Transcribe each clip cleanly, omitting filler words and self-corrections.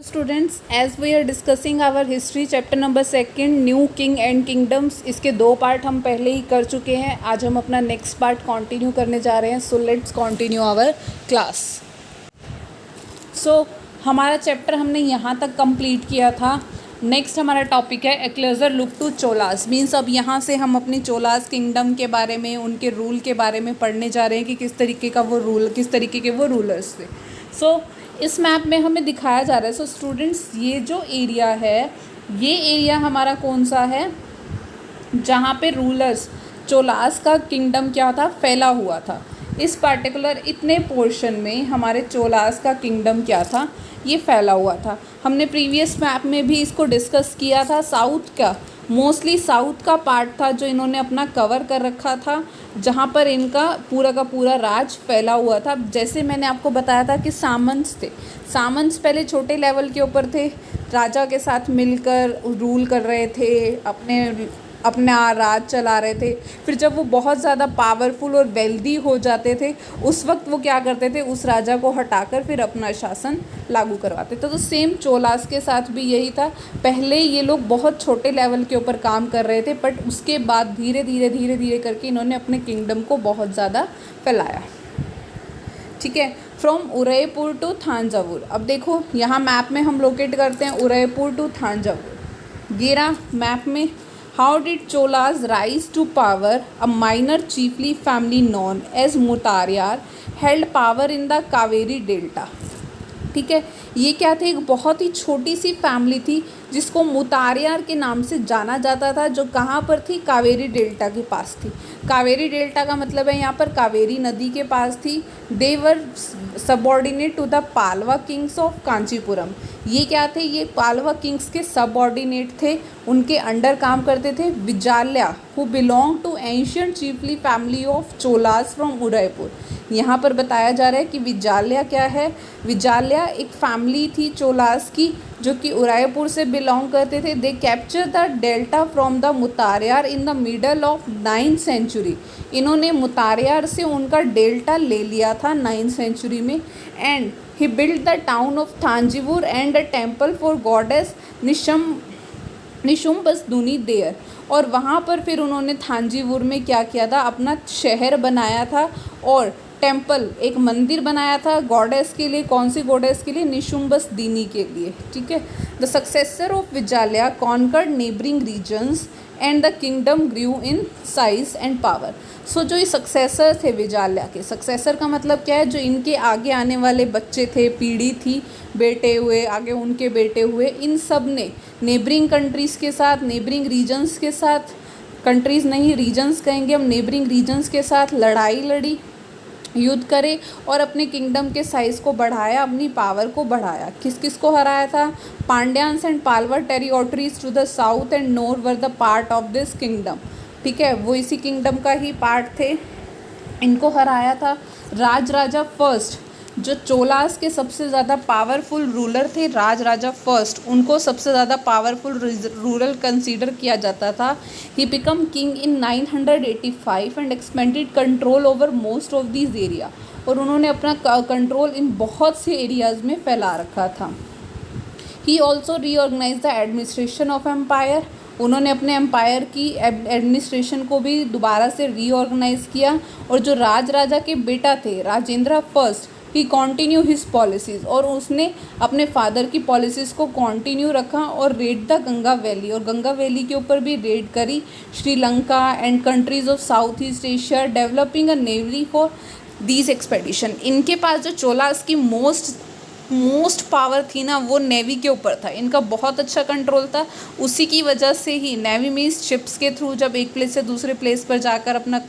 Students, as we are discussing our history chapter number 2 new king and kingdoms, इसके 2 part हम पहले ही कर चुके हैं। आज हम अपना नेक्स्ट पार्ट कंटिन्यू करने जा रहे हैं। So let's continue our class. So हमारा चैप्टर हमने यहाँ तक कंप्लीट किया था। नेक्स्ट हमारा टॉपिक है a closer look to Cholas. Means अब यहाँ से हम अपनी चोलास किंगडम के बारे में, उनके रूल के बारे में पढ़ने जा रहे हैं कि किस तरीके के वो रूलर्स थे। सो इस मैप में हमें दिखाया जा रहा है। सो स्टूडेंट्स, ये जो एरिया है, ये एरिया हमारा कौन सा है, जहाँ पे रूलर्स चोलास का किंगडम क्या था, फैला हुआ था। इस पार्टिकुलर इतने पोर्शन में हमारे चोलास का किंगडम क्या था, ये फैला हुआ था। हमने प्रीवियस मैप में भी इसको डिस्कस किया था। साउथ का, मोस्टली साउथ का पार्ट था जो इन्होंने अपना कवर कर रखा था, जहाँ पर इनका पूरा का पूरा राज फैला हुआ था। जैसे मैंने आपको बताया था कि सामंत्स थे। सामंत्स पहले छोटे लेवल के ऊपर थे, राजा के साथ मिलकर रूल कर रहे थे, अपना राज चला रहे थे। फिर जब वो बहुत ज़्यादा पावरफुल और वेल्दी हो जाते थे, उस वक्त वो क्या करते थे, उस राजा को हटाकर फिर अपना शासन लागू करवाते थे। तो सेम चोलास के साथ भी यही था। पहले ये लोग बहुत छोटे लेवल के ऊपर काम कर रहे थे, बट उसके बाद धीरे धीरे करके इन्होंने अपने किंगडम को बहुत ज़्यादा फैलाया। ठीक है, फ्रॉम उदयपुर टू थांजावुर। अब देखो यहाँ मैप में हम लोकेट करते हैं उदयपुर टू थांजावुर। गेरा मैप में How did Cholas rise to power? A minor chiefly family known as Mutariar held power in the Kaveri Delta. ठीक है, ये क्या थे, एक बहुत ही छोटी सी फैमिली थी जिसको मुतारियार के नाम से जाना जाता था, जो कहाँ पर थी, कावेरी डेल्टा के पास थी। कावेरी डेल्टा का मतलब है यहाँ पर कावेरी नदी के पास थी। They were subordinate to the Pallava kings of Kanchipuram. ये क्या थे, ये पालवा किंग्स के सबऑर्डिनेट थे, उनके अंडर काम करते थे। Vijayalaya who belong to ancient chiefly family of Cholas from Udaipur. यहाँ पर बताया जा रहा है कि विजाल्या क्या है, विजाल्या एक फैमिली थी चोलास की जो कि उदयपुर से बिलोंग करते थे। They capture the delta from the Muttaraiyar in the middle of 9th century. इन्होंने मुतारियार से उनका डेल्टा ले लिया था 9th सेंचुरी में। And he build the town of Thanjavur and a temple for goddess Nishumbhasudini there. और वहाँ पर फिर उन्होंने थांजावुर में क्या किया था, अपना शहर बनाया था और टेम्पल, एक मंदिर बनाया था गॉडेस के लिए। कौन सी गॉडेस के लिए, निशुम्बसदिनी के लिए। ठीक है, the successor of Vijayalaya conquered neighbouring regions and the kingdom grew in size and power. So जो ये सक्सेसर थे विजाल्या के, सक्सेसर का मतलब क्या है, जो इनके आगे आने वाले बच्चे थे, पीढ़ी थी, बेटे हुए, आगे उनके बेटे हुए, इन सब ने नेबरिंग कंट्रीज़ के साथ, नेबरिंग रीजन्स के साथ, कंट्रीज़ नहीं रीजन्स कहेंगे हम, नेबरिंग रीजन्स के साथ लड़ाई लड़ी, युद्ध करे और अपने किंगडम के साइज़ को बढ़ाया, अपनी पावर को बढ़ाया। किस किस को हराया था, Pandyans and Pallava territories to the south and north were the part of this kingdom. ठीक है, वो इसी किंगडम का ही पार्ट थे, इनको हराया था। राजा फर्स्ट, जो चोलास के सबसे ज़्यादा पावरफुल रूलर थे, राजा फर्स्ट, उनको सबसे ज़्यादा पावरफुल रूलर कंसीडर किया जाता था। He become king in 985 and expanded control over most of this area. और उन्होंने अपना कंट्रोल इन बहुत से एरियाज़ में फैला रखा था। He also reorganise the administration of empire. उन्होंने अपने एम्पायर की एडमिनिस्ट्रेशन को भी दोबारा से रीऑर्गेनाइज किया। और जो राजा के बेटा थे, राजेंद्र फर्स्ट, ही कॉन्टिन्यू हिज पॉलिसीज़, और उसने अपने फादर की पॉलिसीज़ को कॉन्टिन्यू रखा और रेड द गंगा वैली, और गंगा वैली के ऊपर भी रेड करी। Sri Lanka and countries of south east Asia, developing a navy for these expedition. इनके पास जो चोलास की मोस्ट पावर थी ना, वो नेवी के ऊपर था। इनका बहुत अच्छा कंट्रोल था। उसी की वजह से ही नेवी मीन्स शिप्स के थ्रू जब एक प्लेस से दूसरे प्लेस पर जाकर अपना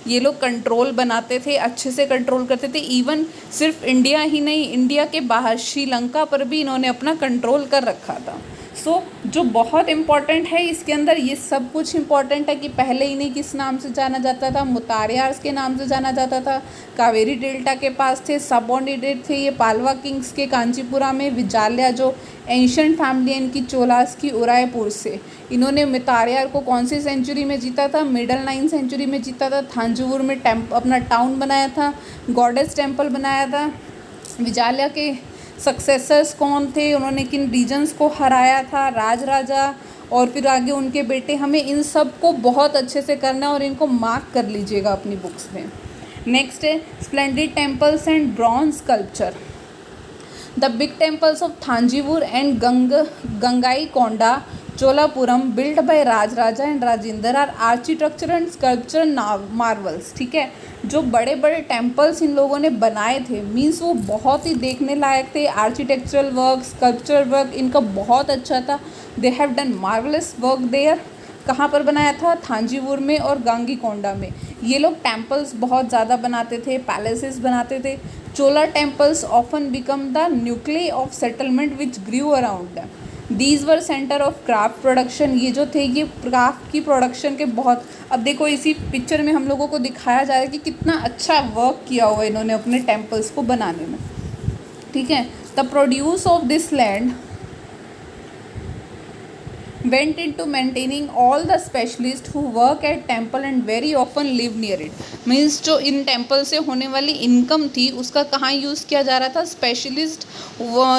ये लोग कंट्रोल बनाते थे, अच्छे से कंट्रोल करते थे। इवन सिर्फ इंडिया ही नहीं, इंडिया के बाहर श्रीलंका पर भी इन्होंने अपना कंट्रोल कर रखा था। सो जो बहुत इम्पॉर्टेंट है इसके अंदर, ये सब कुछ इम्पॉर्टेंट है कि पहले इन्हें किस नाम से जाना जाता था, मुतारियार्स के नाम से जाना जाता था। कावेरी डेल्टा के पास थे, सबऑर्डिनेट थे ये पालवा किंग्स के कांचीपुरा में। विजाल्या जो एंशियंट फैमिली है इनकी चोलास की, उदयपुर से। इन्होंने मुतारियार को कौन सी सेंचुरी में जीता था, मिडल 9th सेंचुरी में जीता था। थांजावुर में अपना टाउन बनाया था, गॉडेस टेम्पल बनाया था। विजाल्या के सक्सेसर्स कौन थे, उन्होंने किन रीजन्स को हराया था, राज राजा और फिर आगे उनके बेटे, हमें इन सब को बहुत अच्छे से करना है और इनको मार्क कर लीजिएगा अपनी बुक्स में। नेक्स्ट है splendid temples and bronze sculpture. The big temples of Thanjavur and Gangaikonda Cholapuram build by Rajaraja and Rajendra are architecture and sculpture marvels. ठीक है, जो बड़े बड़े टेम्पल्स इन लोगों ने बनाए थे मीन्स वो बहुत ही देखने लायक थे। आर्किटेक्चरल वर्क, स्कल्पचर वर्क इनका बहुत अच्छा था। They have done marvellous work there. कहाँ पर बनाया था? थांजीवुर में और गांगीकोंडा में। ये लोग टेम्पल्स बहुत ज़्यादा बनाते थे, पैलेसेस बनाते थे। Chola temples often become the nucleus of settlement which grew around them. These were centre of craft production. ये जो थे ये क्राफ्ट की प्रोडक्शन के बहुत, अब देखो इसी पिक्चर में हम लोगों को दिखाया जा रहा है कि कितना अच्छा वर्क किया हुआ इन्होंने अपने टेम्पल्स को बनाने में। ठीक है, the produce of this land went into maintaining all the specialists who work at temple and very often live near it। Means जो इन टेम्पल से होने वाली इनकम थी उसका कहाँ यूज़ किया जा रहा था? स्पेशलिस्ट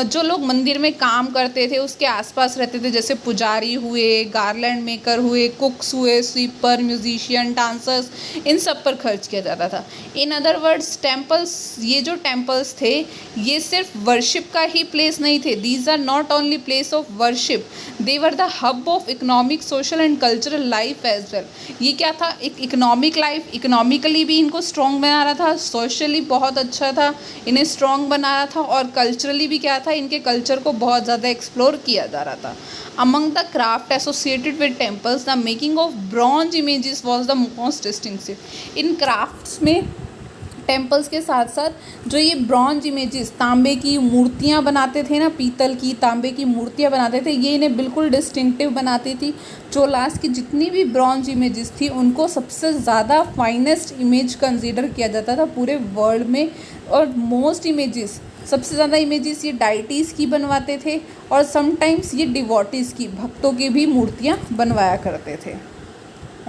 जो लोग मंदिर में काम करते थे उसके आसपास रहते थे, जैसे पुजारी हुए, गार्लैंड मेकर हुए, कुक्स हुए, स्वीपर, म्यूजिशियन, डांसर्स, इन सब पर खर्च किया जाता था। इन अदर वर्ड्स टेम्पल्स, ये जो टेम्पल्स थे ये सिर्फ वर्शिप का ही प्लेस नहीं थे। These are not only place of worship, they were the hub of economic, social and cultural life as well. ये क्या था? एक इकोनॉमिक लाइफ, इकोनॉमिकली भी इनको स्ट्रॉन्ग बना रहा था, सोशली बहुत अच्छा था, इन्हें स्ट्रॉन्ग बना रहा था, और कल्चरली भी क्या था? इनके कल्चर को बहुत ज़्यादा एक्सप्लोर किया जा रहा था। Among the craft associated with temples the making of bronze images was the most distinctive. In crafts में टेम्पल्स के साथ साथ जो ये ब्रॉन्ज इमेजेस, तांबे की मूर्तियाँ बनाते थे ना, पीतल की तांबे की मूर्तियाँ बनाते थे, ये इन्हें बिल्कुल डिस्टिंक्टिव बनाती थी। चोलास की जितनी भी ब्रॉन्ज इमेजेस थी उनको सबसे ज़्यादा फाइनेस्ट इमेज कंसीडर किया जाता था पूरे वर्ल्ड में। और मोस्ट इमेजेस, सबसे ज़्यादा इमेजेस ये डाइटीज़ की बनवाते थे और समटाइम्स ये डिवोटीज़ की, भक्तों की भी मूर्तियाँ बनवाया करते थे।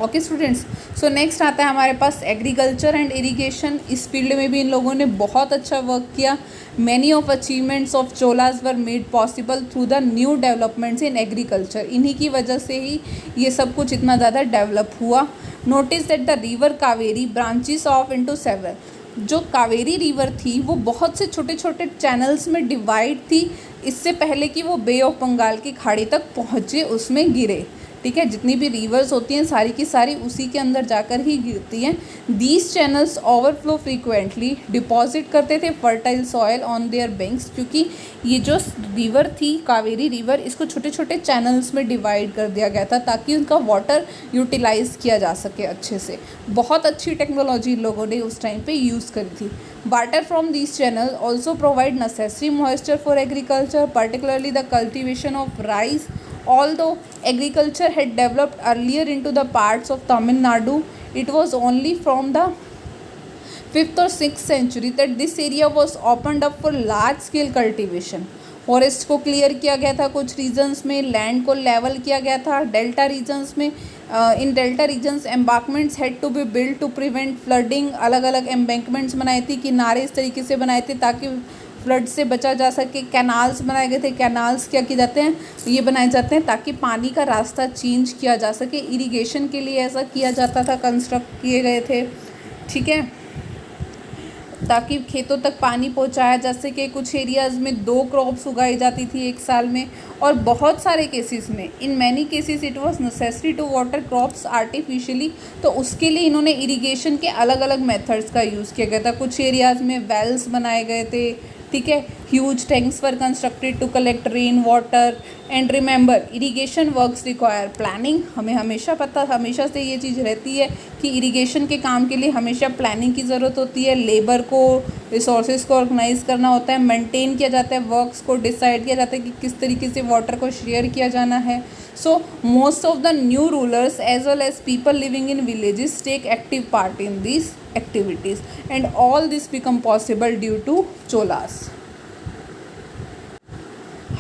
ओके स्टूडेंट्स, सो नेक्स्ट आता है हमारे पास एग्रीकल्चर एंड इरिगेशन। इस फील्ड में भी इन लोगों ने बहुत अच्छा वर्क किया। Many of achievements of Cholas were made possible through the new developments in agriculture. इन्हीं की वजह से ही ये सब कुछ इतना ज़्यादा डेवलप हुआ। Notice that the river Kaveri branches of into several. जो कावेरी रिवर थी वो बहुत से छोटे छोटे चैनल्स में डिवाइड थी, इससे पहले कि वो बे ऑफ बंगाल की खाड़ी तक पहुँचे, उसमें गिरे। ठीक है, जितनी भी रिवर्स होती हैं सारी की सारी उसी के अंदर जाकर ही गिरती हैं। These channels overflow frequently, deposit करते थे fertile soil on their banks, क्योंकि ये जो रिवर थी कावेरी रिवर, इसको छोटे छोटे चैनल्स में डिवाइड कर दिया गया था ताकि उनका वाटर यूटिलाइज किया जा सके अच्छे से। बहुत अच्छी टेक्नोलॉजी लोगों ने उस टाइम पे यूज़ करी थी। Water from these channel also provide necessary moisture for agriculture, particularly the cultivation of rice. Although agriculture had developed earlier into the parts of Tamil Nadu, it was only from the 5th or 6th century that this area was opened up for large scale cultivation. Forest को clear किया गया था कुछ regions में, land को level किया गया था डेल्टा रीजन्स में। In delta regions embankments had to be build to prevent flooding. अलग अलग एम्बैंकमेंट्स बनाए थे, किनारे इस तरीके से बनाए थे ताकि फ्लड से बचा जा सके। कैनाल्स बनाए गए थे। कैनाल्स क्या किए जाते हैं? ये बनाए जाते हैं ताकि पानी का रास्ता चेंज किया जा सके। इरिगेशन के लिए ऐसा किया जाता था, कंस्ट्रक्ट किए गए थे। ठीक है, ताकि खेतों तक पानी पहुंचाया जा सके। कुछ एरियाज़ में 2 क्रॉप्स उगाई जाती थी एक साल में, और बहुत सारे केसेस में, in many cases it was necessary to water crops artificially. तो उसके लिए इन्होंने इरिगेशन के अलग अलग मेथड्स का यूज़ किया गया था। कुछ एरियाज़ में वेल्स बनाए गए थे। ठीक है, huge tanks were constructed to collect rain water. And remember, irrigation works require planning. हमें हमेशा से ये चीज़ रहती है कि इरिगेशन के काम के लिए हमेशा प्लानिंग की ज़रूरत होती है। लेबर को, रिसोर्सेज को ऑर्गेनाइज करना होता है, मेंटेन किया जाता है, वर्क्स को डिसाइड किया जाता है कि किस तरीके से वाटर को शेयर किया जाना है। So most of the new rulers as well as people living in villages take active part in these activities, and all this become possible due to Cholas.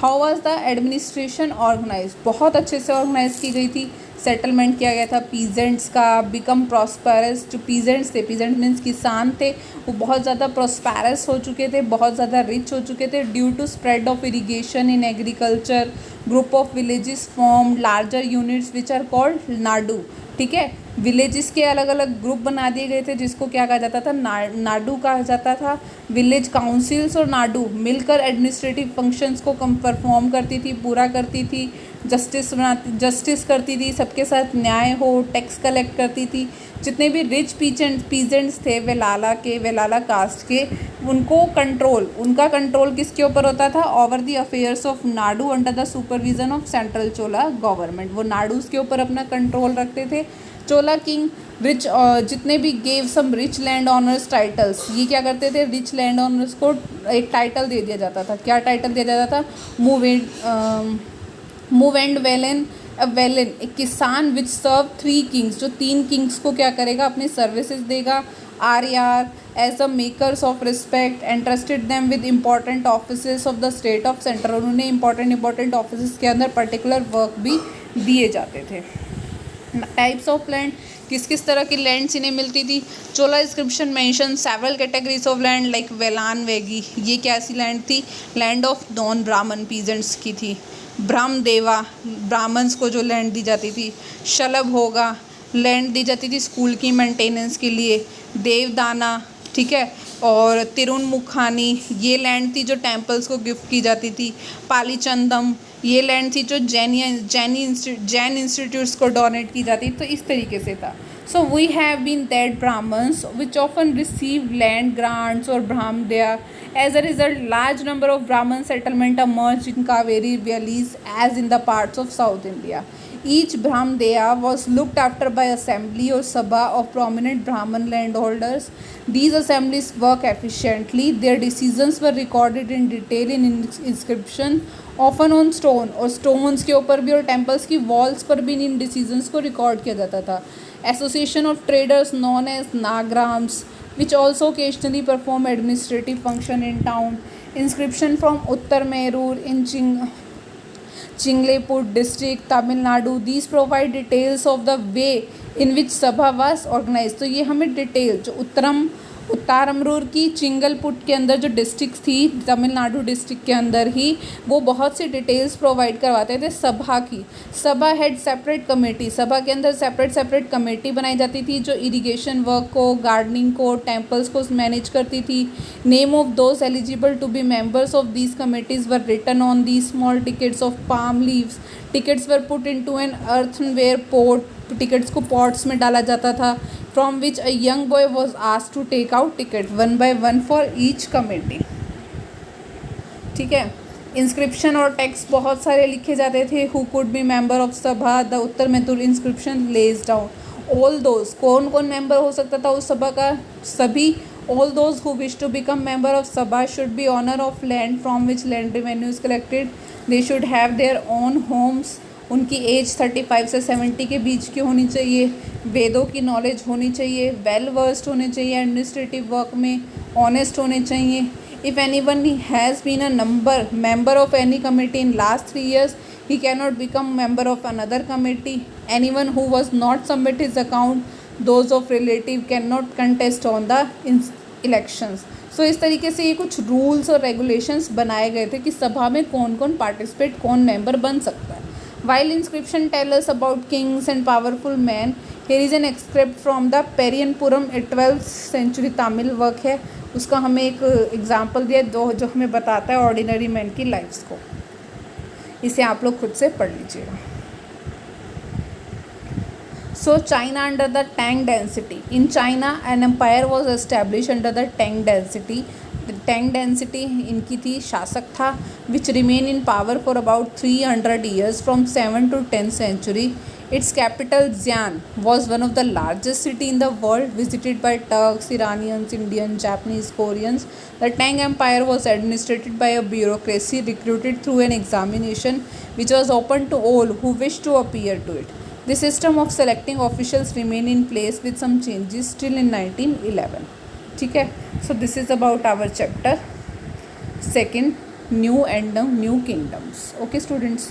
How was the administration organized? बहुत अच्छे से organise की गई थी। Settlement किया गया था peasants का, बिकम प्रॉस्पेरस। जो पीजेंट्स थे, पीजेंट मीन्स किसान थे, वो बहुत ज़्यादा प्रॉस्पेरस हो चुके थे, बहुत ज़्यादा रिच हो चुके थे due to spread of irrigation in agriculture. Group of villages form larger units which are called nadu. ठीक है, विलेजेस के अलग अलग ग्रुप बना दिए गए थे जिसको क्या कहा जाता था, नाडू कहा जाता था। विलेज काउंसिल्स और नाडू मिलकर एडमिनिस्ट्रेटिव फंक्शंस को परफॉर्म करती थी, पूरा करती थी, जस्टिस करती थी, सबके साथ न्याय हो, टैक्स कलेक्ट करती थी। जितने भी रिच पीजेंट्स थे वेलाला कास्ट के, उनका कंट्रोल किसके ऊपर होता था, over the affairs of Nadu under the supervision of central Chola government. वो नाडूज के ऊपर अपना कंट्रोल रखते थे। चोला किंग रिच जितने भी gave some rich land owners titles, ये क्या करते थे, रिच लैंड ऑनर्स को एक टाइटल दे दिया जाता था। क्या टाइटल दिया जाता था, मूव एंड वेलन एक किसान विच सर्व 3 किंग्स, जो 3 किंग्स को क्या करेगा, अपनी सर्विसेज देगा। Are as a makers of respect, entrusted them with important offices of the state of centre. उन्होंने इंपॉर्टेंट ऑफिस के अंदर पर्टिकुलर वर्क भी दिए जाते थे। टाइप्स ऑफ लैंड, किस किस तरह की लैंड्स इन्हें मिलती थी। Chola inscription mention several categories of land like vellanvagai, ये कैसी लैंड थी, land of non Brahmin peasants की थी। ब्रह्मदेवा, ब्राह्मण्स को जो लैंड दी जाती थी। शलभ होगा, लैंड दी जाती थी स्कूल की मेंटेनेंस के लिए। देवदाना, ठीक है, और तिरुनमुखानी, ये लैंड थी जो टेम्पल्स को गिफ्ट की जाती थी। पालीचंदम, ये लैंड थी जो जैन इंस्टीट्यूट्स को डोनेट की जाती। तो इस तरीके से था। So we have been that Brahmans which often receive land grants और brahmadeya. As a result, large number of Brahman settlement emerged in Kaveri valleys as in the parts of South India. Each Brahmdeya was looked after by assembly or sabha of prominent Brahman landholders. These assemblies work efficiently. Their decisions were recorded in detail in inscription, often on stone, और stones के ऊपर भी और temples की walls पर भी इन decisions को record किया जाता था. Association of traders known as Nagrams, which also occasionally perform administrative function in town. Inscription from Uttar Merur in Chingleput district, Tamil Nadu. These provide details of the way in which Sabha was organized. तो ये हमें detail जो उत्तरमरूर की चिंगलपुट के अंदर जो district थी Tamil Nadu district के अंदर ही, वो बहुत सी डिटेल्स प्रोवाइड करवाते थे सभा की। सभा हेड सेपरेट कमेटी, सभा के अंदर सेपरेट कमेटी बनाई जाती थी जो इरिगेशन वर्क को, गार्डनिंग को, टेम्पल्स को मैनेज करती थी। Name of those eligible to be members of these committees were written on the small tickets of palm leaves. Tickets were put into an earthenware pot, tickets को pots में डाला जाता था। From which a young boy was asked to take out ticket 1 by 1 for each committee. ठीक है, inscription और text बहुत सारे लिखे जाते थे। Who could be member of sabha, the Uttaramerur inscription lays down all those, कौन कौन मेंबर हो सकता था उस सभा का, सभी। All those who wish to become member of sabha should be owner of land from which land revenue is collected. They should have their own homes. उनकी एज 35 से 70 के बीच की होनी चाहिए। वेदों की नॉलेज होनी चाहिए। वेल वर्स्ड होने चाहिए एडमिनिस्ट्रेटिव वर्क में। ऑनेस्ट होने चाहिए। If anyone has been a member of any committee in last 3 years, he cannot become member of another committee. Anyone who was not submit his account, those of relative cannot contest on the elections. सो इस तरीके से ये कुछ rules और regulations बनाए गए थे कि सभा में कौन कौन पार्टिसिपेट, कौन मेंबर बन सकता है। While inscription tell us about kings and powerful men, here is an excerpt from the Periyanpuram, a 12th century Tamil work है। उसका हमें एक एग्जाम्पल दिया जो हमें बताता है ऑर्डिनरी मैन की लाइफ्स को। इसे आप लोग खुद से पढ़ लीजिएगा। So China under the Tang dynasty. In China, an empire was established under the Tang dynasty. The Tang dynasty इनकी थी, शासक था, which remained in power for about 300 years from 7th to 10th century. Its capital Xi'an was one of the largest city in the world, visited by Turks, Iranians, Indians, Japanese, Koreans. The Tang Empire was administered by a bureaucracy recruited through an examination, which was open to all who wished to appear to it. The system of selecting officials remained in place with some changes till in 1911. ठीक है, so this is about our chapter 2, new and new kingdoms. Okay students.